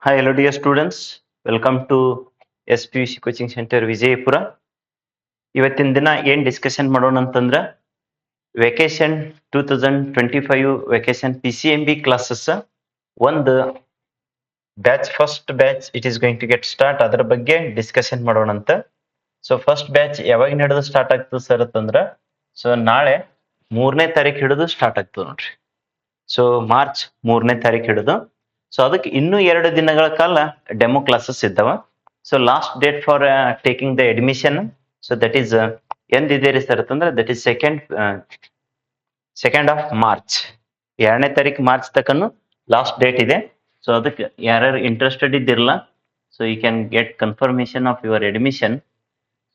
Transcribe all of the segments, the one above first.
Hi, hello dear students. Welcome to SPUC coaching centre Vijayapura. ಇವತ್ತಿನ ದಿನ ಏನ್ ಡಿಸ್ಕಷನ್ ಮಾಡೋಣ ಅಂತಂದ್ರ ವೆಕೇಶನ್ 2025 ವೆಕೇಶನ್ PCMB ಕ್ಲಾಸಸ್ ಒಂದು batch first batch it is going to get start ಅದರ ಬಗ್ಗೆ ಡಿಸ್ಕಷನ್ ಮಾಡೋಣ ಅಂತ. ಸೊ ಫಸ್ಟ್ ಬ್ಯಾಚ್ ಯಾವಾಗ ನಡೆದು ಸ್ಟಾರ್ಟ್ ಆಗ್ತದೆ ಸರ್ ಅಂತಂದ್ರ ಸೊ ನಾಳೆ 3ನೇ ತಾರೀಕು ಹಿಡಿದು ಸ್ಟಾರ್ಟ್ ಆಗ್ತದೆ ನೋಡ್ರಿ. ಸೊ ಮಾರ್ಚ್ 3ನೇ ತಾರೀಕು ಹಿಡಿದು ಸೊ ಅದಕ್ಕೆ ಇನ್ನೂ 2 ದಿನಗಳ ಕಾಲ ಡೆಮೋ ಕ್ಲಾಸಸ್ ಇದ್ದಾವ. So last date for taking the admission so that is ಎಂದಿದೆ ರೀ ಸರ್ ಅಂತಂದ್ರೆ that is second of March 2ನೇ ತಾರೀಕು ಮಾರ್ಚ್ ತಕನು ಲಾಸ್ಟ್ ಡೇಟ್ ಇದೆ. ಸೊ ಅದಕ್ಕೆ ಯಾರ್ಯಾರು ಇಂಟ್ರೆಸ್ಟೆಡ್ ಇದ್ದಿರಲ್ಲ so you can get confirmation of your admission.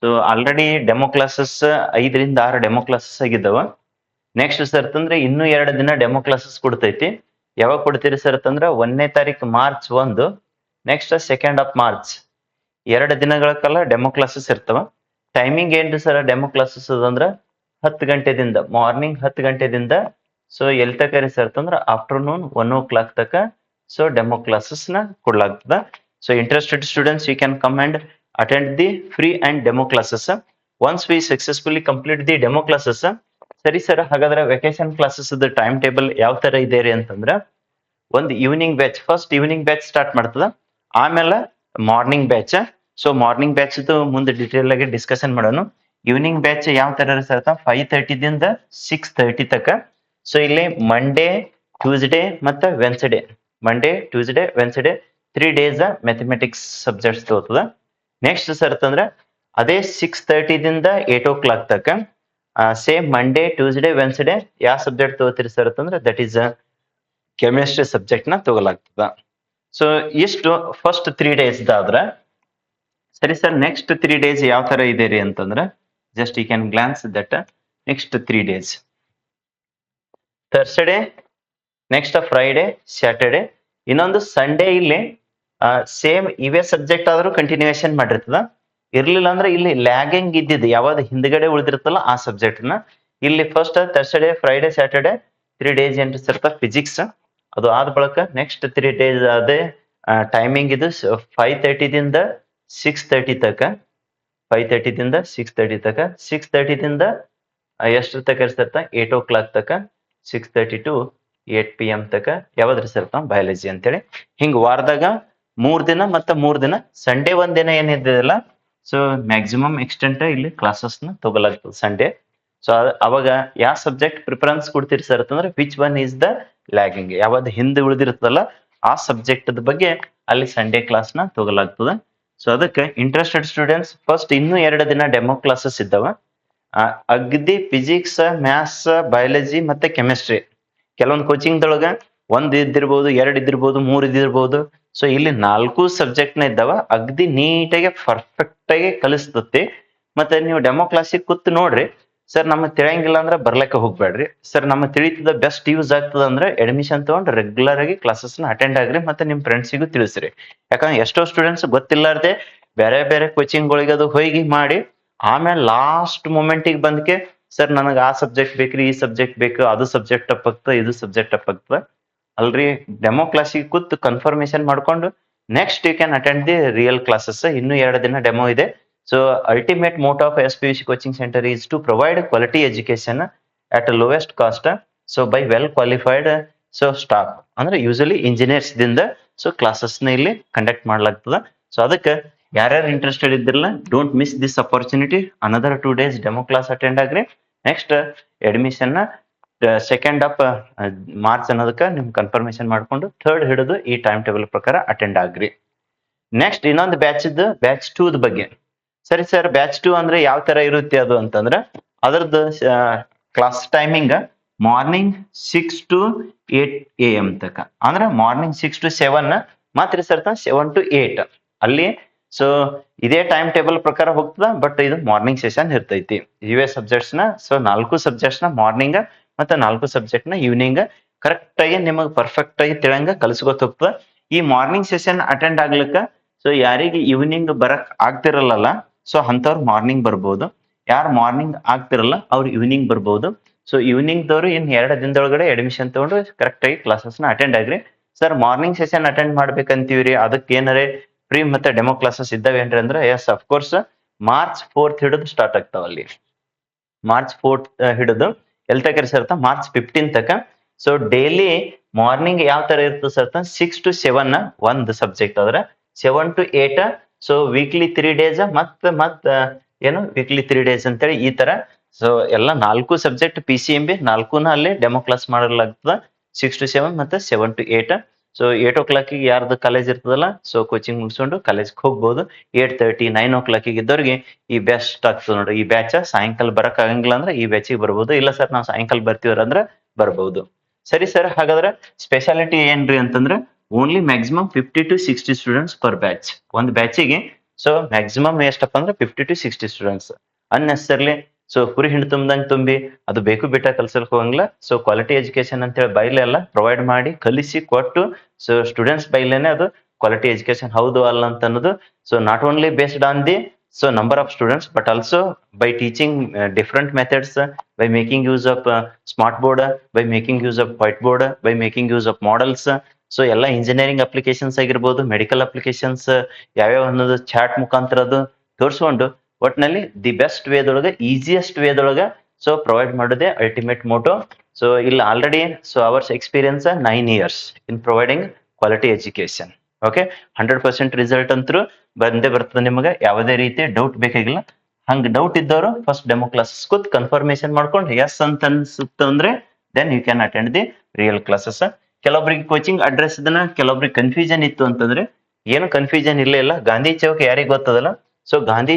So already demo classes 5 ರಿಂದ 6 ಡೆಮೋ ಕ್ಲಾಸಸ್ ಆಗಿದ್ದಾವ. ನೆಕ್ಸ್ಟ್ ಸರ್ ಅಂತಂದ್ರೆ ಇನ್ನೂ 2 ದಿನ ಡೆಮೋ ಕ್ಲಾಸಸ್ ಕೊಡ್ತೈತಿ. ಯಾವಾಗ ಕೊಡ್ತೀರಿ ಸರ್ ಅಂತಂದ್ರೆ 1ನೇ ತಾರೀಕು March 1, next 2nd of March 2 ದಿನಗಳ ಕಾಲ ಡೆಮೋ ಕ್ಲಾಸಸ್ ಇರ್ತಾವ. ಟೈಮಿಂಗ್ ಏನ್ರಿ ಸರ್ ಡೆಮೋ ಕ್ಲಾಸಸ್ ಅದಂದ್ರ 10 ಗಂಟೆದಿಂದ ಮಾರ್ನಿಂಗ್ 10 ಗಂಟೆದಿಂದ ಸೊ ಎಲ್ಲಿ ತಕ ರೀ ಸರ್ ಅಂತಂದ್ರೆ ಆಫ್ಟರ್ನೂನ್ 1 o'clock ತಕ ಸೊ ಡೆಮೋ ಕ್ಲಾಸಸ್ ನ ಕೊಡ್ಲಾಗ್ತದ. So interested students you can come and attend the free and demo classes once we successfully complete the demo classes. ಸರಿ ಸರ್, ಹಾಗಾದ್ರೆ ವೆಕೇಶನ್ ಕ್ಲಾಸಸ್ ಟೈಮ್ ಟೇಬಲ್ ಯಾವ ತರ ಇದೆ ರೀ ಅಂತಂದ್ರ ಒಂದು evening batch first evening batch start ಮಾಡ್ತದ, ಆಮೇಲೆ morning batch. So morning batch ಮುಂದೆ ಡಿಟೇಲ್ ಆಗಿ ಡಿಸ್ಕಷನ್ ಮಾಡೋಣ. ಈವ್ನಿಂಗ್ ಬ್ಯಾಚ್ ಯಾವ ತರ ಸರ್ 5:30 ದಿಂದ 6:30 ತಕ. ಸೊ ಇಲ್ಲಿ ಮಂಡೇ ಟ್ಯೂಸ್ಡೇ ಮತ್ತೆ ವೆನ್ಸ್ಡೇ 3 ಡೇಸ್ ಮ್ಯಾಥಮೆಟಿಕ್ಸ್ ಸಬ್ಜೆಕ್ಟ್ಸ್ ತಗೋತದ. ನೆಕ್ಸ್ಟ್ ಸರ್ ಅಂತಂದ್ರೆ ಅದೇ 6:30 ದಿಂದ 8 o'clock ತಕ ಸೇಮ್ ಮಂಡೇ ಟ್ಯೂಸ್ಡೇ ವೆನ್ಸ್ಡೇ ಯಾವ ಸಬ್ಜೆಕ್ಟ್ ತಗೋತೀರಿ ಸರ್ ಅಂತಂದ್ರೆ ದಟ್ ಈಸ್ ಕೆಮಿಸ್ಟ್ರಿ ಸಬ್ಜೆಕ್ಟ್ ನ ತಗೋಲಾಗ್ತದ. ಸೊ ಇಷ್ಟು ಫಸ್ಟ್ 3 ಡೇಸ್ ಆದ್ರ ಸರಿ ಸರ್. ನೆಕ್ಸ್ಟ್ 3 ಡೇಸ್ ಯಾವ ತರ ಇದೆ ರೀ ಅಂತಂದ್ರೆ just you can glance that next 3 days Thursday, next Friday, Saturday, ಇನ್ನೊಂದು ಸಂಡೇ. ಇಲ್ಲಿ ಸೇಮ್ ಇವೇ ಸಬ್ಜೆಕ್ಟ್ ಆದ್ರೂ ಕಂಟಿನ್ಯೂಯೇಷನ್ ಮಾಡಿರ್ತದ. ಇರ್ಲಿಲ್ಲ ಅಂದ್ರೆ ಇಲ್ಲಿ ಲ್ಯಾಗಿಂಗ್ ಇದ್ದಿದ್ದು ಯಾವ್ದು ಹಿಂದ್ಗಡೆ ಉಳಿದಿರ್ತಲ್ಲ ಆ ಸಬ್ಜೆಕ್ಟ್ ನ ಇಲ್ಲಿ first Thursday, Friday, Saturday 3 days ಏನ್ರಿ ಸರ್ ಫಿಸಿಕ್ಸ್. ಅದು ಆದ ಬಳಿಕ ನೆಕ್ಸ್ಟ್ 3 ಡೇಸ್ ಅದೇ ಟೈಮಿಂಗ್ ಇದು 5:30 ದಿಂದ 6:30 ತಕ. 5:30 ದಿಂದ 6:30 ತಕ, 6:30 ದಿಂದ ಎಷ್ಟ್ರ ತಕ ಇರ್ತ 8 o'clock ತಕ, 6:30 to 8 PM ತಕ ಯಾವ್ದ್ರಿ ಸರ್ ಬಯಾಲಜಿ ಅಂತೇಳಿ. ಹಿಂಗ್ ವಾರದಾಗ 3 ದಿನ ಮತ್ತೆ 3 ದಿನ ಸಂಡೇ ಒಂದ್ ದಿನ ಏನಿದ್ದಲ್ಲ ಸೊ ಮ್ಯಾಕ್ಸಿಮಮ್ ಎಕ್ಸ್ಟೆಂಟ್ ಇಲ್ಲಿ ಕ್ಲಾಸಸ್ ನ ತಗೊಲಾಗ್ತದೆ ಸಂಡೇ. ಸೊ ಅವಾಗ ಯಾವ ಸಬ್ಜೆಕ್ಟ್ ಪ್ರಿಫರೆನ್ಸ್ ಕೊಡ್ತೀರಿ ಸರ್ ಅಂತಂದ್ರೆ which one is the lagging, ಯಾವ್ದು ಹಿಂದೆ ಉಳಿದಿರ್ತದಲ್ಲ ಆ ಸಬ್ಜೆಕ್ಟ್ ಬಗ್ಗೆ ಅಲ್ಲಿ ಸಂಡೇ ಕ್ಲಾಸ್ ನ ತಗೊಲಾಗ್ತದೆ. ಸೊ ಅದಕ್ಕೆ ಇಂಟ್ರೆಸ್ಟೆಡ್ ಸ್ಟೂಡೆಂಟ್ಸ್ ಫಸ್ಟ್ ಇನ್ನೂ 2 ದಿನ ಡೆಮೋ ಕ್ಲಾಸಸ್ ಇದ್ದಾವ. ಅಗದಿ ಫಿಸಿಕ್ಸ್, ಮ್ಯಾಥ್ಸ್, ಬಯಾಲಜಿ ಮತ್ತೆ ಕೆಮಿಸ್ಟ್ರಿ ಕೆಲವೊಂದು ಕೋಚಿಂಗ್ ದೊಳಗ 1 ಇದ್ದಿರ್ಬೋದು, 2 ಇದ್ದಿರ್ಬೋದು, 3 ಇದ್ದಿರ್ಬೋದು. ಸೊ ಇಲ್ಲಿ 4 ಸಬ್ಜೆಕ್ಟ್ ನ ಇದ್ದಾವ. ಅಗದಿ ನೀಟಾಗಿ ಪರ್ಫೆಕ್ಟ್ ಆಗಿ ಕಲಿಸ್ತತಿ. ಮತ್ತೆ ನೀವು ಡೆಮೋ ಕ್ಲಾಸಿಗೆ ಕೂತ್ ನೋಡ್ರಿ ಸರ್ ನಮಗೆ ತಿಳಿಯಂಗಿಲ್ಲ ಅಂದ್ರೆ ಬರ್ಲಕ್ಕೆ ಹೋಗ್ಬೇಡ್ರಿ. ಸರ್ ನಮಗೆ ತಿಳಿತದ ಬೆಸ್ಟ್ ಯೂಸ್ ಆಗ್ತದ ಅಂದ್ರೆ ಅಡ್ಮಿಷನ್ ತಗೊಂಡು ರೆಗ್ಯುಲರ್ ಆಗಿ ಕ್ಲಾಸಸ್ ನ ಅಟೆಂಡ್ ಆಗ್ರಿ ಮತ್ತೆ ನಿಮ್ ಫ್ರೆಂಡ್ಸಿಗೂ ತಿಳಿಸ್ರಿ. ಯಾಕಂದ್ರೆ ಎಷ್ಟೋ ಸ್ಟೂಡೆಂಟ್ಸ್ ಗೊತ್ತಿಲ್ಲಾರ್ದೆ ಬೇರೆ ಬೇರೆ ಕೋಚಿಂಗ್ ಗಳಿಗೆ ಅದು ಹೋಗಿ ಮಾಡಿ ಆಮೇಲೆ ಲಾಸ್ಟ್ ಮೂಮೆಂಟಿಗೆ ಬಂದಕ್ಕೆ ಸರ್ ನನಗೆ ಆ ಸಬ್ಜೆಕ್ಟ್ ಬೇಕ್ರಿ, ಈ ಸಬ್ಜೆಕ್ಟ್ ಬೇಕು, ಅದು ಸಬ್ಜೆಕ್ಟ್ ಟಫ್ ಆಗ್ತದೆ, ಇದು ಸಬ್ಜೆಕ್ಟ್ ಟಫ್ ಆಗ್ತದೆ ಅಲ್ರಿ. ಡೆಮೋ ಕ್ಲಾಸಿಗೆ ಕೂತ್ ಕನ್ಫರ್ಮೇಶನ್ ಮಾಡ್ಕೊಂಡು next you can attend the real classes. ಇನ್ನೂ 2 ದಿನ ಡೆಮೋ ಇದೆ. So ultimate motto of SPUC coaching center is to provide quality education at a lowest cost. So by well qualified so staff ಅಂದ್ರೆ usually engineers ದಿಂದ so classes ನ ಇಲ್ಲಿ conduct ಮಾಡ್ಲಾಗ್ತದ. So ಅದಕ್ಕೆ ಯಾರ್ಯಾರು ಇಂಟ್ರೆಸ್ಟೆಡ್ ಇದ್ದಿರಲ್ಲ don't miss this opportunity. Another 2 days demo class attend ಆಗ್ರಿ. Next admission ನ 2nd ಆಫ್ ಮಾರ್ಚ್ ಅನ್ನೋದಕ್ಕೆ ನಿಮ್ ಕನ್ಫರ್ಮೇಶನ್ ಮಾಡ್ಕೊಂಡು 3rd ಹಿಡಿದು ಈ ಟೈಮ್ ಟೇಬಲ್ ಪ್ರಕಾರ ಅಟೆಂಡ್ ಆಗ್ರಿ. ನೆಕ್ಸ್ಟ್ ಇನ್ನೊಂದು ಬ್ಯಾಚ್ 2 ಬಗ್ಗೆ ಸರಿ ಸರ್. ಬ್ಯಾಚ್ 2 ಅಂದ್ರೆ ಯಾವ ತರ ಇರುತ್ತೆ ಅದು ಅಂತಂದ್ರೆ ಅದರದ್ದು class timing morning 6 to 8 AM ತಕ. ಅಂದ್ರೆ ಮಾರ್ನಿಂಗ್ 6 to 7 ಮಾತ್ರ ಸರ್ 7 to 8 ಅಲ್ಲಿ. ಸೊ ಇದೇ ಟೈಮ್ ಟೇಬಲ್ ಪ್ರಕಾರ ಹೋಗ್ತದ ಬಟ್ ಇದು ಮಾರ್ನಿಂಗ್ ಸೆಷನ್ ಇರ್ತೈತಿ. ಇವೇ ಸಬ್ಜೆಕ್ಟ್ಸ್ ನ ಸೊ 4 ಸಬ್ಜೆಕ್ಟ್ಸ್ ನ ಮಾರ್ನಿಂಗ್ ಮತ್ತೆ 4 ಸಬ್ಜೆಕ್ಟ್ ನ ಈವ್ನಿಂಗ್ ಕರೆಕ್ಟ್ ಆಗಿ ನಿಮಗೆ ಪರ್ಫೆಕ್ಟ್ ಆಗಿ ತಿಳಂಗ ಕಲಿಸ್ಕೊತ ಹೋಗ್ತದ. ಈ ಮಾರ್ನಿಂಗ್ ಸೆಷನ್ ಅಟೆಂಡ್ ಆಗ್ಲಿಕ್ಕ ಸೊ ಯಾರಿಗೆ ಈವ್ನಿಂಗ್ ಬರಕ್ ಆಗ್ತಿರಲ್ಲ ಸೊ ಅಂತವ್ರು ಮಾರ್ನಿಂಗ್ ಬರ್ಬೋದು. ಯಾರು ಮಾರ್ನಿಂಗ್ ಆಗ್ತಿರಲ್ಲ ಅವ್ರು ಈವ್ನಿಂಗ್ ಬರ್ಬೋದು. ಸೊ ಈವ್ನಿಂಗ್ ದವರು ಇನ್ 2 ದಿನದೊಳಗಡೆ ಅಡ್ಮಿಷನ್ ತಗೊಂಡು ಕರೆಕ್ಟ್ ಆಗಿ ಕ್ಲಾಸಸ್ ನ ಅಟೆಂಡ್ ಆಗ್ರಿ. ಸರ್ ಮಾರ್ನಿಂಗ್ ಸೆಷನ್ ಅಟೆಂಡ್ ಮಾಡ್ಬೇಕಂತೀವ್ರಿ, ಅದಕ್ಕೆ ಏನಾರೇ ಫ್ರೀ ಮತ್ತೆ ಡೆಮೋ ಕ್ಲಾಸಸ್ ಇದ್ದಾವೇನ್ರಿ ಅಂದ್ರೆ ಎಸ್ ಅಫ್ಕೋರ್ಸ್ ಮಾರ್ಚ್ 4th ಹಿಡಿದು ಸ್ಟಾರ್ಟ್ ಆಗ್ತಾವ ಅಲ್ಲಿ. ಮಾರ್ಚ್ 4th ಹಿಡಿದು ಎಲ್ ತಕ ಸರ್ತ ಮಾರ್ಚ್ 15 ತಕ. ಸೊ ಡೈಲಿ ಮಾರ್ನಿಂಗ್ ಯಾವ ತರ ಇರ್ತದೆ ಸರ್ತ 6 to 7 ಒಂದು ಸಬ್ಜೆಕ್ಟ್ ಆದ್ರೆ 7 to 8 ಸೊ ವೀಕ್ಲಿ 3 days ಮತ್ತ ಏನು ವೀಕ್ಲಿ 3 days ಅಂತೇಳಿ ಈ ತರ. ಸೊ ಎಲ್ಲ 4 ಸಬ್ಜೆಕ್ಟ್ PCMB 4ನ ಅಲ್ಲಿ ಡೆಮೋ ಕ್ಲಾಸ್ ಮಾಡಲಾಗ್ತದ 6 to 7 ಮತ್ತೆ 7 to 8. ಸೊ 8 o'clock ಯಾರ್ದು ಕಾಲೇಜ್ ಇರ್ತದಲ್ಲ ಸೊ ಕೋಚಿಂಗ್ ಮುಗಿಸ್ಕೊಂಡು ಕಾಲೇಜ್ಗೆ ಹೋಗ್ಬೋದು. 8:30 9 o'clock ಇದ್ದವ್ರಿಗೆ ಈ ಬೆಸ್ಟ್ ಆಗ್ತದೆ ನೋಡ್ರಿ. ಈ ಬ್ಯಾಚ್ ಸಾಯಂಕಾಲ ಬರಕ್ ಆಗಂಗಿಲ್ಲ ಅಂದ್ರೆ ಈ ಬ್ಯಾಚಿಗೆ ಬರ್ಬೋದು. ಇಲ್ಲ ಸರ್ ನಾವು ಸಾಯಂಕಾಲ ಬರ್ತೀವ್ರ ಅಂದ್ರೆ ಬರ್ಬೋದು. ಸರಿ ಸರ್, ಹಾಗಾದ್ರೆ ಸ್ಪೆಷಾಲಿಟಿ ಏನ್ರಿ ಅಂತಂದ್ರೆ only maximum 50 to 60 students per batch. ಒಂದು ಬ್ಯಾಚಿಗೆ ಸೊ ಮ್ಯಾಕ್ಸಿಮಮ್ ಎಷ್ಟಪ್ಪ ಅಂದ್ರೆ 50 to 60 ಸ್ಟೂಡೆಂಟ್ಸ್. ಅನ್ನೆಸರ್ಲಿ ಸೊ ಕುರಿ ಹಿಂಡು ತುಂಬ್ದಂಗ್ ತುಂಬಿ ಅದು ಬೇಕು ಬಿಟ್ಟ ಕಲ್ಸಕ್ ಹೋಗಂಗಿಲ್ಲ. ಸೊ ಕ್ವಾಲಿಟಿ ಎಜುಕೇಶನ್ ಅಂತೇಳಿ ಬೈಲೆ ಎಲ್ಲ ಪ್ರೊವೈಡ್ ಮಾಡಿ ಕಲಿಸಿ ಕೊಟ್ಟು ಸೊ ಸ್ಟೂಡೆಂಟ್ಸ್ ಬೈಲೇನೆ ಅದು ಕ್ವಾಲಿಟಿ ಎಜುಕೇಶನ್ ಹೌದು ಅಲ್ಲ ಅಂತ ಅನ್ನೋದು. So not only based on the so number of students but also by teaching different methods, by making use of smart board, by making use of whiteboard, by making use of models. So ಎಲ್ಲ engineering applications ಆಗಿರ್ಬೋದು, medical applications ಯಾವ್ಯಾವ ಅನ್ನೋದು chart ಮುಖಾಂತರ ಅದು ತೋರಿಸ್ಕೊಂಡು ಒಟ್ಟಿನಲ್ಲಿ the best ವೇದೊಳಗೆ easiest ವೇದೊಳಗೆ ಸೊ ಪ್ರೊವೈಡ್ ಮಾಡೋದೇ ಅಲ್ಟಿಮೇಟ್ ಮೋಟೋ. ಸೊ ಇಲ್ಲಿ already so ours experience 9 years in providing quality education. Okay, 100% result ಅಂತೂ ಬಂದೇ ಬರ್ತದೆ ನಿಮಗೆ. ಯಾವುದೇ ರೀತಿ ಡೌಟ್ ಬೇಕಾಗಿಲ್ಲ. ಹಂಗ ಡೌಟ್ ಇದ್ದವರು ಫಸ್ಟ್ ಡೆಮೋ ಕ್ಲಾಸಸ್ ಕೂತ್ ಕನ್ಫರ್ಮೇಶನ್ ಮಾಡ್ಕೊಂಡು ಎಸ್ ಅಂತ ಅನ್ಸುತ್ತೆ ಅಂದ್ರೆ then you can attend the real classes. ಕೆಲವೊಬ್ರಿಗೆ ಕೋಚಿಂಗ್ ಅಡ್ರೆಸ್ ಇದನ್ನ ಕೆಲವೊಬ್ರಿಗೆ ಕನ್ಫ್ಯೂಷನ್ ಇತ್ತು ಅಂತಂದ್ರೆ ಏನು ಕನ್ಫ್ಯೂಷನ್ ಇಲ್ಲ. ಗಾಂಧಿ ಚೌಕ್ ಯಾರಿಗೆ ಗೊತ್ತದಲ್ಲ, ಸೊ ಗಾಂಧಿ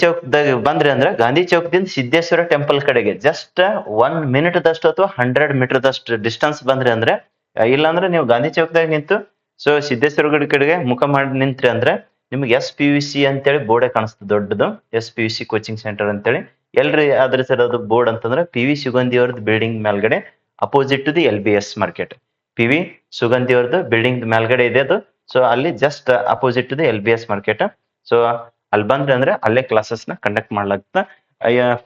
ಚೌಕ್ದಾಗ ಬಂದ್ರಿ ಅಂದ್ರೆ ಗಾಂಧಿ ಚೌಕದಿಂದ ಸಿದ್ದೇಶ್ವರ ಟೆಂಪಲ್ ಕಡೆಗೆ ಜಸ್ಟ್ 1 minute ದಷ್ಟು ಅಥವಾ 100 meter ದಷ್ಟು ಡಿಸ್ಟೆನ್ಸ್ ಬಂದ್ರಿ ಅಂದ್ರೆ, ಇಲ್ಲಾಂದ್ರೆ ನೀವು ಗಾಂಧಿ ಚೌಕದಾಗ ನಿಂತು ಸೊ ಸಿದ್ದೇಶ್ವರ ಗಡಿ ಕಡೆಗೆ ಮುಖ ಮಾಡಿ ನಿಂತ್ರಿ ಅಂದ್ರೆ ನಿಮ್ಗೆ SPUC ಅಂತೇಳಿ ಬೋರ್ಡೆ ಕಾಣಿಸ್ತದೆ ದೊಡ್ಡದು, SPUC ಕೋಚಿಂಗ್ ಸೆಂಟರ್ ಅಂತೇಳಿ. ಎಲ್ರಿ ಆದ್ರೆ ಸರ್ ಅದು ಬೋರ್ಡ್ ಅಂತಂದ್ರೆ PV ಸುಗಂಧಿ ಅವ್ರದ್ದು ಬಿಲ್ಡಿಂಗ್ ಮೇಲ್ಗಡೆ opposite to the LBS market. PV Sugandhi ಅವ್ರದ್ದು ಬಿಲ್ಡಿಂಗ್ ಮೇಲ್ಗಡೆ ಇದೆ ಅದು. ಸೊ ಅಲ್ಲಿ just opposite to the LBS market. So ಅಲ್ಲಿ ಬಂದ್ರೆ ಅಂದ್ರೆ ಅಲ್ಲೇ ಕ್ಲಾಸಸ್ ನ ಕಂಡಕ್ಟ್ ಮಾಡ್ಲಾಗ್ತದೆ.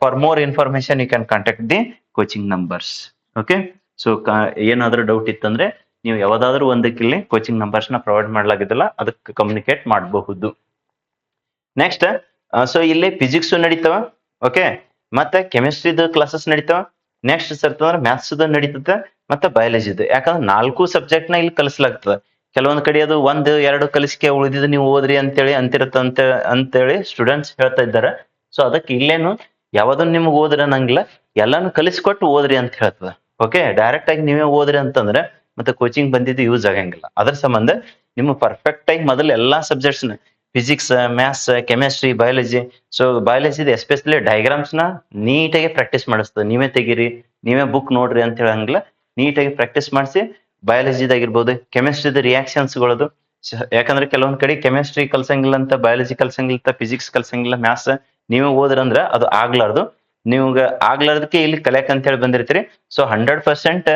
For more information you can contact the coaching numbers. Okay, so ಏನಾದ್ರೂ ಡೌಟ್ ಇತ್ತಂದ್ರೆ ನೀವು ಯಾವ್ದಾದ್ರು ಒಂದಕ್ಕೆ ಇಲ್ಲಿ ಕೋಚಿಂಗ್ ನಂಬರ್ಸ್ ನ ಪ್ರೊವೈಡ್ ಮಾಡ್ಲಾಗಿದ್ದಲ್ಲ ಅದಕ್ಕೆ ಕಮ್ಯುನಿಕೇಟ್ ಮಾಡಬಹುದು. ನೆಕ್ಸ್ಟ್ ಸೊ ಇಲ್ಲಿ ಫಿಸಿಕ್ಸ್ ನಡೀತಾವ, ಓಕೆ, ಮತ್ತೆ ಕೆಮಿಸ್ಟ್ರಿದು ಕ್ಲಾಸಸ್ ನಡೀತಾವ. ನೆಕ್ಸ್ಟ್ ಅಂತಂದ್ರೆ ಮ್ಯಾಥ್ಸ್ ನಡೀತದೆ ಮತ್ತೆ ಬಯಾಲಜಿದು. ಯಾಕಂದ್ರೆ 4 ಸಬ್ಜೆಕ್ಟ್ ನ ಇಲ್ಲಿ ಕಲಿಸಲಾಗ್ತದೆ. ಕೆಲವೊಂದ್ ಕಡೆ ಅದು 1-2 ಕಲಿಸಿಕೆ ಉಳಿದಿದ್ದು ನೀವು ಓದ್ರಿ ಅಂತೇಳಿ ಅಂತೇಳಿ ಸ್ಟೂಡೆಂಟ್ಸ್ ಹೇಳ್ತಾ ಇದ್ದಾರೆ. ಸೊ ಅದಕ್ಕೆ ಇಲ್ಲೇನು ಯಾವ್ದನ್ನ ನಿಮ್ಗೆ ಓದ್ರಿ ಅನ್ನಂಗಿಲ್ಲ, ಎಲ್ಲಾನು ಕಲಿಸ್ಕೊಟ್ಟು ಓದ್ರಿ ಅಂತ ಹೇಳ್ತದ. ಓಕೆ, ಡೈರೆಕ್ಟ್ ಆಗಿ ನೀವೇ ಓದ್ರಿ ಅಂತಂದ್ರೆ ಮತ್ತೆ ಕೋಚಿಂಗ್ ಬಂದಿದ್ದು ಯೂಸ್ ಆಗಂಗಿಲ್ಲ. ಅದ್ರ ಸಂಬಂಧ ನಿಮ್ಮ ಪರ್ಫೆಕ್ಟ್ ಆಗಿ ಮೊದಲು ಎಲ್ಲಾ subjects physics, maths, chemistry, biology. So biology especially diagrams ನ ನೀಟಾಗಿ ಪ್ರಾಕ್ಟೀಸ್ ಮಾಡಿಸ್ತದೆ. ನೀವೇ ತೆಗೀರಿ, ನೀವೇ ಬುಕ್ ನೋಡ್ರಿ ಅಂತ ಹೇಳಂಗಿಲ್ಲ, ನೀಟಾಗಿ ಪ್ರಾಕ್ಟೀಸ್ ಮಾಡಿಸಿ. ಬಯಾಲಜಿದಾಗಿರ್ಬೋದು, ಕೆಮಿಸ್ಟ್ರಿದ ರಿಯಾಕ್ಷನ್ಸ್ ಗಳದು. ಯಾಕಂದ್ರೆ ಕೆಲವೊಂದ್ ಕಡೆ ಕೆಮಿಸ್ಟ್ರಿ ಕಲ್ಸಂಗಿಲ್ಲ ಅಂತ, ಬಯಾಲಜಿ ಕಲ್ಸಂಗಿಲ್ಲ ಅಂತ, ಫಿಸಿಕ್ಸ್ ಕಲ್ಸಂಗಿಲ್ಲ, ಮ್ಯಾಥ್ಸ್ ನೀವೇ ಓದ್ರಂದ್ರ ಅದು ಆಗ್ಲಾರ್ದು. ನೀವ್ಗ ಆಗ್ಲಾರ್ದಕ್ಕೆ ಇಲ್ಲಿ ಕಲಿಯಕ್ ಅಂತ ಹೇಳಿ ಬಂದಿರ್ತೀರಿ. ಸೊ 100%